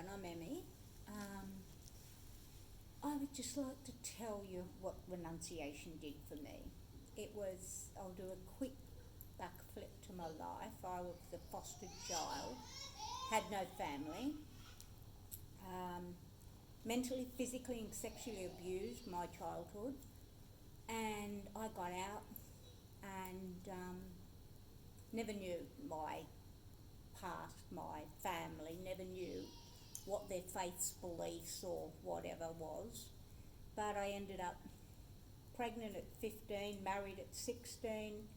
and I'm Emmy. I would just like to tell you what renunciation did for me. I'll do a quick backflip to my life. I was a foster child, had no family, mentally, physically and sexually abused my childhood, and I got out and never knew my past, my family, never knew what their faiths, beliefs or whatever was. But I ended up pregnant at 15, married at 16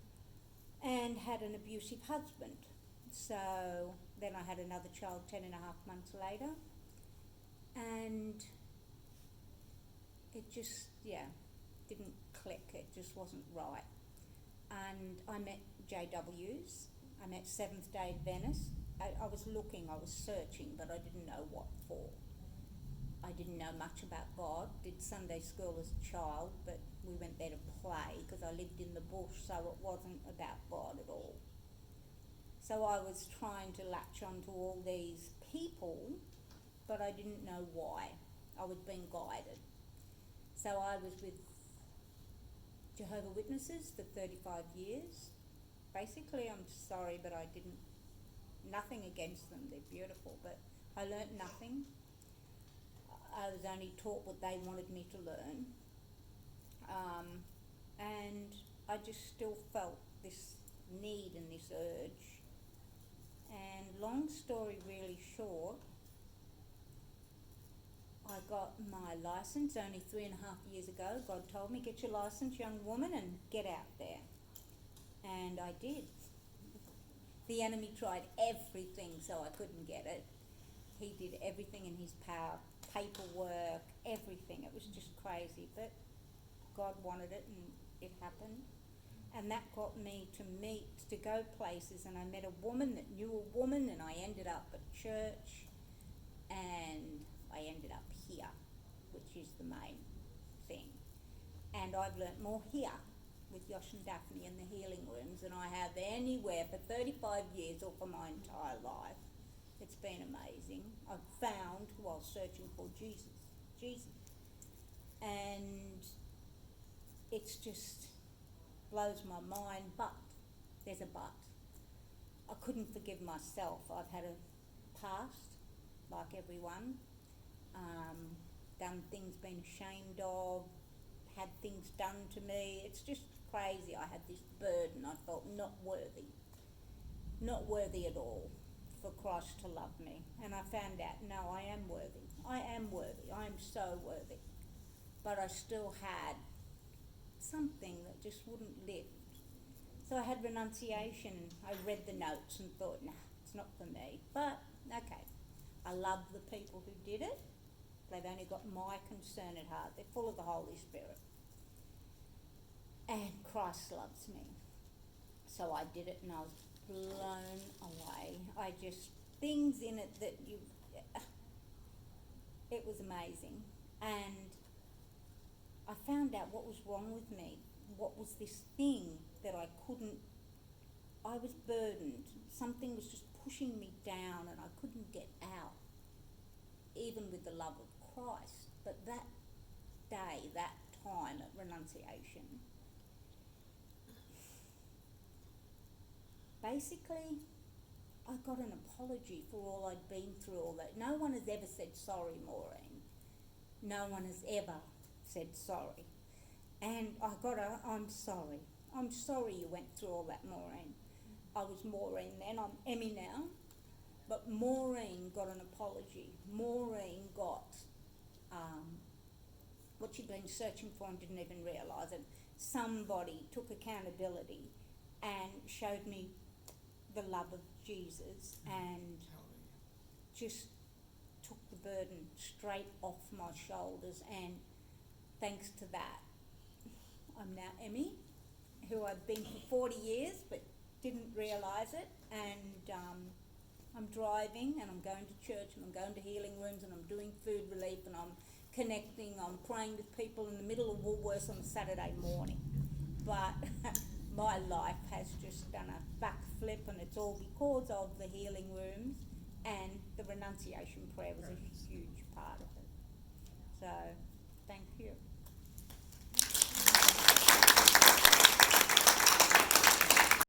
and had an abusive husband. So then I had another child 10.5 months later, and it just, didn't click, it just wasn't right. And I met JWs, I met Seventh-day Adventists. I was looking, I was searching, but I didn't know what for. I didn't know much about God, did Sunday school as a child, but we went there to play because I lived in the bush, so it wasn't about God at all. So I was trying to latch onto all these people, but I didn't know why. I was being guided. So I was with Jehovah's Witnesses for 35 years. Basically, I'm sorry, but nothing against them, they're beautiful, but I learnt nothing. I was only taught what they wanted me to learn. And I just still felt this need and this urge. And long story really short, I got my licence only 3.5 years ago. God told me, get your licence, young woman, and get out there. And I did. The enemy tried everything so I couldn't get it. He did everything in his power, paperwork, everything. It was just crazy, but God wanted it and it happened. And that got me to go places, and I met a woman that knew a woman, and I ended up at church, and I ended up here, which is the main thing. And I've learnt more here with Yosh and Daphne in the healing rooms than I have anywhere for 35 years or for my entire life. It's been amazing. I've found, while searching for Jesus. And it's just blows my mind, but there's a but. I couldn't forgive myself. I've had a past, like everyone, done things, been ashamed of, had things done to me. It's just crazy. I had this burden. I felt not worthy at all for Christ to love me. And I found out, no, I am worthy. I am so worthy. But I still had something that just wouldn't lift. So I had renunciation. I read the notes and thought, nah, it's not for me. But, okay, I love the people who did it. They've only got my concern at heart. They're full of the Holy Spirit. And Christ loves me. So I did it and I was blown away. Things in it that it was amazing. And I found out what was wrong with me. What was this thing that I was burdened. Something was just pushing me down and I couldn't get out, even with the love of Christ. But that day, that time at renunciation, basically, I got an apology for all I'd been through, all that. No one has ever said sorry, Maureen. No one has ever said sorry. And I got I'm sorry. I'm sorry you went through all that, Maureen. I was Maureen then, I'm Emmy now. But Maureen got an apology. Maureen got what she'd been searching for and didn't even realise it. Somebody took accountability and showed me the love of Jesus and just took the burden straight off my shoulders, and thanks to that, I'm now Emmy, who I've been for 40 years but didn't realise it, and I'm driving and I'm going to church and I'm going to healing rooms and I'm doing food relief and I'm connecting, I'm praying with people in the middle of Woolworths on Saturday morning. But my life has just done a backflip, and it's all because of the healing rooms and the renunciation prayer was a huge part of it.